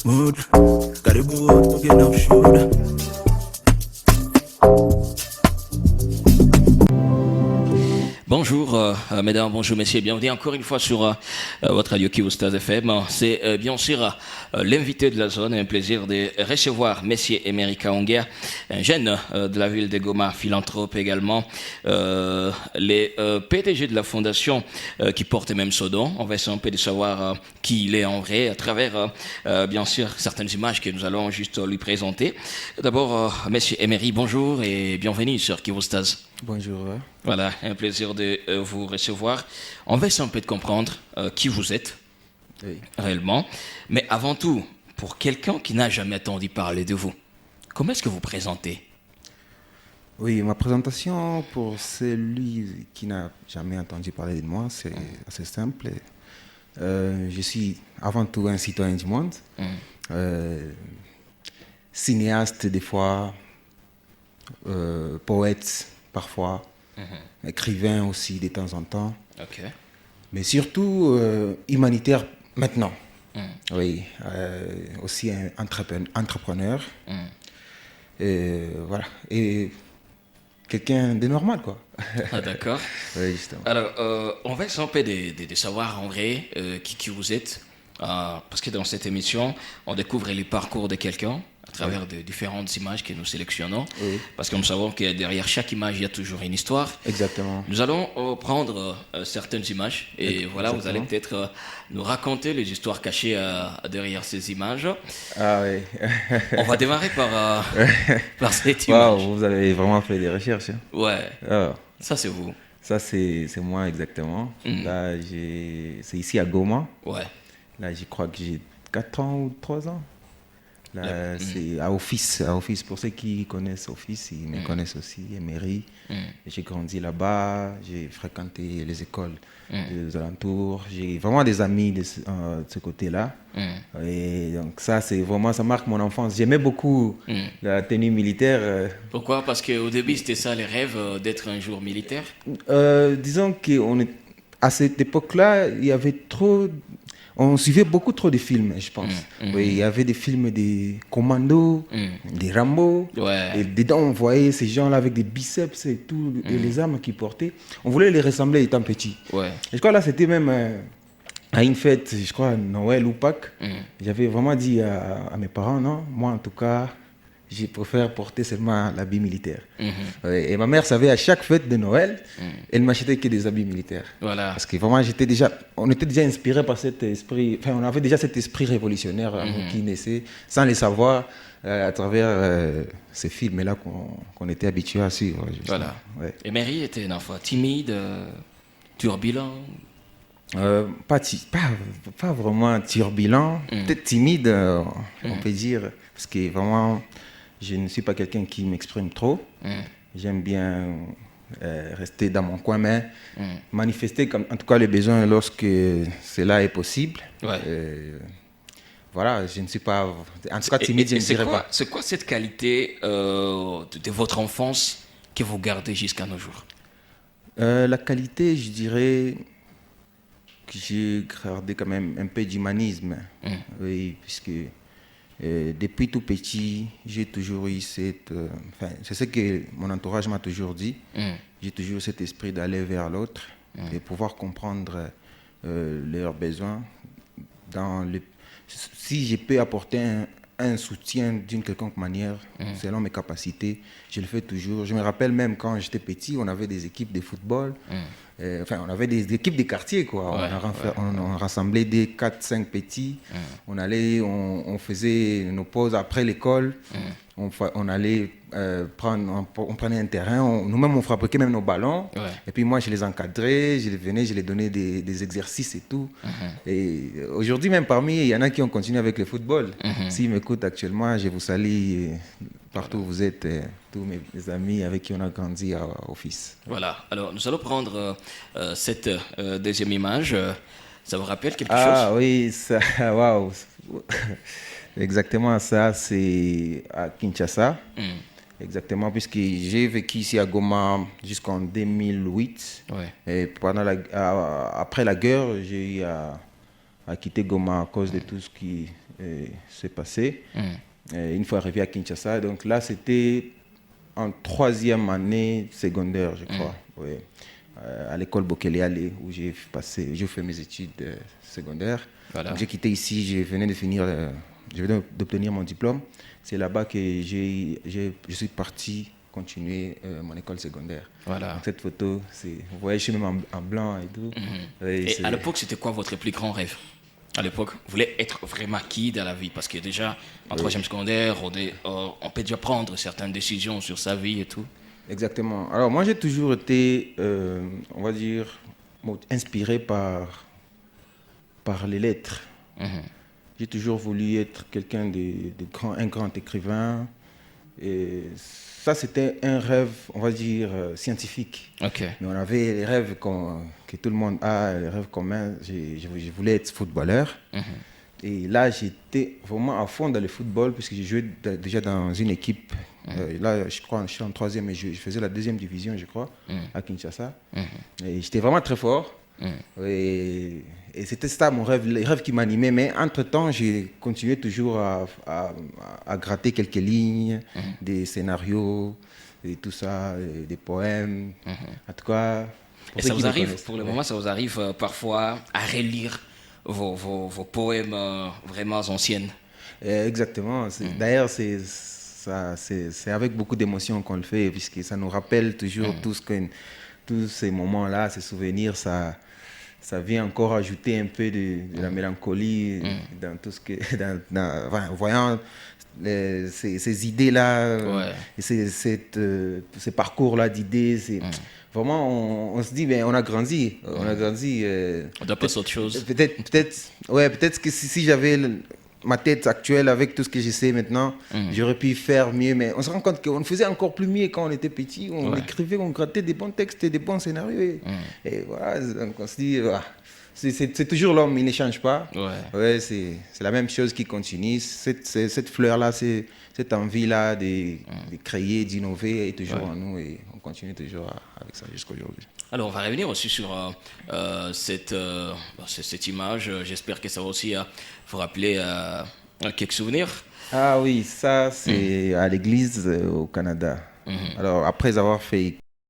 smooth. Got it bored, looking up shoot. Bonjour mesdames, bonjour messieurs, bienvenue encore une fois sur votre radio Kivu Stars FM. C'est bien sûr l'invité de la zone, un plaisir de recevoir Monsieur Emery Kaongia, un jeune de la ville de Goma, philanthrope également, les PDG de la fondation qui porte même son nom. On va essayer un peu de savoir qui il est en vrai à travers bien sûr certaines images que nous allons juste lui présenter. D'abord Monsieur Emery, bonjour et bienvenue sur Kivu Stars. Bonjour. Voilà, un plaisir de vous recevoir. On va essayer un peu de comprendre qui vous êtes réellement. Mais avant tout, pour quelqu'un qui n'a jamais entendu parler de vous, comment est-ce que vous présentez? Oui, ma présentation pour celui qui n'a jamais entendu parler de moi, c'est assez simple. Je suis avant tout un citoyen du monde, cinéaste des fois, poète parfois, écrivain aussi de temps en temps, mais surtout humanitaire maintenant. Oui, aussi un entrepreneur. Voilà, et quelqu'un de normal, quoi. Ah, d'accord. Oui, justement. Alors, on va essayer un peu de savoir en vrai qui vous êtes, parce que dans cette émission, on découvre le parcours de quelqu'un à travers de différentes images que nous sélectionnons, parce que nous savons que derrière chaque image, il y a toujours une histoire. Exactement. Nous allons prendre certaines images et voilà, vous allez peut-être nous raconter les histoires cachées derrière ces images. Ah oui. On va démarrer par cette image. Wow, vous avez vraiment fait des recherches. Hein. Ouais, Alors, ça c'est vous. ça, c'est moi exactement. Là, c'est ici à Goma. Ouais. Là, je crois que j'ai 4 ans ou 3 ans. Là, c'est à Office. À Office, pour ceux qui connaissent Office, ils me connaissent aussi, Emery. J'ai grandi là-bas, j'ai fréquenté les écoles des alentours. J'ai vraiment des amis de ce côté-là. Et donc ça, c'est vraiment, ça marque mon enfance. J'aimais beaucoup la tenue militaire. Pourquoi? Parce qu'au début, c'était ça les rêves d'être un jour militaire? Disons qu'à cette époque-là, il y avait trop... On suivait beaucoup trop de films, je pense. Oui, il y avait des films des commandos, des Rambo. Ouais. Et dedans, on voyait ces gens-là avec des biceps et tout, et les armes qu'ils portaient. On voulait les ressembler étant petits. Ouais. Et je crois là, c'était même à une fête, je crois Noël ou Pâques. J'avais vraiment dit à mes parents, non, moi en tout cas, je préfère porter seulement l'habit militaire. Et ma mère savait à chaque fête de Noël, elle m'achetait que des habits militaires. Voilà. Parce que vraiment, on était déjà inspiré par cet esprit, enfin, on avait déjà cet esprit révolutionnaire qui naissait, sans le savoir, à travers ces films-là qu'on était habitué à suivre. Voilà. Ouais. Et Mary était un enfant timide, turbulent. Pas vraiment turbulent, peut-être timide, on peut dire, parce que vraiment, je ne suis pas quelqu'un qui m'exprime trop. J'aime bien rester dans mon coin, mais manifester en tout cas les besoins lorsque cela est possible. Ouais. Voilà, je ne suis pas, en tout cas timide, je ne dirais pas. C'est quoi cette qualité de votre enfance que vous gardez jusqu'à nos jours? La qualité, je dirais que j'ai gardé quand même un peu d'humanisme. Oui, puisque depuis tout petit, j'ai toujours eu cette... c'est ce que mon entourage m'a toujours dit. J'ai toujours eu cet esprit d'aller vers l'autre et pouvoir comprendre leurs besoins. Si je peux apporter un soutien d'une quelconque manière, selon mes capacités, je le fais toujours. Je me rappelle même quand j'étais petit, on avait des équipes de football. On avait des équipes de quartier, quoi. On rassemblait des 4-5 petits. On faisait nos pauses après l'école. On allait on prenait un terrain. Nous-mêmes, on fabriquait même nos ballons. Et puis moi, je les encadrais, je les donnais des exercices et tout. Et aujourd'hui, même parmi, il y en a qui ont continué avec le football. S'ils m'écoutent actuellement, je vous salue partout où vous êtes, tous mes amis avec qui on a grandi à Office. Voilà, alors nous allons prendre cette deuxième image. Ça vous rappelle quelque chose? Ah oui, ça, waouh. Exactement ça, c'est à Kinshasa. Exactement, puisque j'ai vécu ici à Goma jusqu'en 2008. Et après la guerre, j'ai eu a quitté Goma à cause de tout ce qui s'est passé. Une fois arrivé à Kinshasa, donc là, c'était en 3e année secondaire, je crois. Oui. À l'école Bokele-Ale, où j'ai fait mes études secondaires. Voilà. J'ai quitté ici, je venais d'obtenir mon diplôme. C'est là-bas que je suis parti continuer mon école secondaire. Voilà. Donc cette photo, vous voyez, je suis même en blanc et tout. Et à l'époque, c'était quoi votre plus grand rêve? À l'époque, vous voulez être vraiment qui dans la vie? Parce que déjà, en 3e secondaire, on peut déjà prendre certaines décisions sur sa vie et tout. Exactement. Alors moi, j'ai toujours été, on va dire, inspiré par les lettres. J'ai toujours voulu être quelqu'un un grand écrivain. Et ça, c'était un rêve, on va dire, scientifique. Okay. Mais on avait les rêves que tout le monde a, les rêves communs. Je voulais être footballeur. Et là, j'étais vraiment à fond dans le football, puisque j'ai joué déjà dans une équipe. Là, je crois, je suis en 3e et je faisais la 2e division, je crois, à Kinshasa. Et j'étais vraiment très fort. Et c'était ça mon rêve, les rêves qui m'animaient. Mais entre-temps, j'ai continué toujours à gratter quelques lignes, des scénarios, et tout ça, et des poèmes. En tout cas, et ça vous arrive, pour le moment, ça vous arrive parfois à relire vos poèmes vraiment anciennes? Exactement. D'ailleurs, c'est avec beaucoup d'émotion qu'on le fait, puisque ça nous rappelle toujours tous ces moments-là, ces souvenirs, ça vient encore ajouter un peu de la mélancolie dans tout ce que... en voyant ces idées-là, ces parcours-là d'idées, vraiment, on se dit, on a grandi. On a grandi. On doit passer à autre chose. Peut-être que si j'avais ma tête actuelle avec tout ce que je sais maintenant, j'aurais pu faire mieux. Mais on se rend compte qu'on faisait encore plus mieux quand on était petit. On écrivait, on grattait des bons textes et des bons scénarios. Et voilà, donc on se dit, c'est toujours l'homme, il ne change pas. C'est la même chose qui continue. Cette fleur-là, cette envie-là de créer, d'innover est toujours en nous et on continue toujours avec ça jusqu'à aujourd'hui. Alors, on va revenir aussi sur cette image. J'espère que ça va aussi vous rappeler quelques souvenirs. Ah oui, ça, c'est à l'église au Canada. Alors, après avoir fait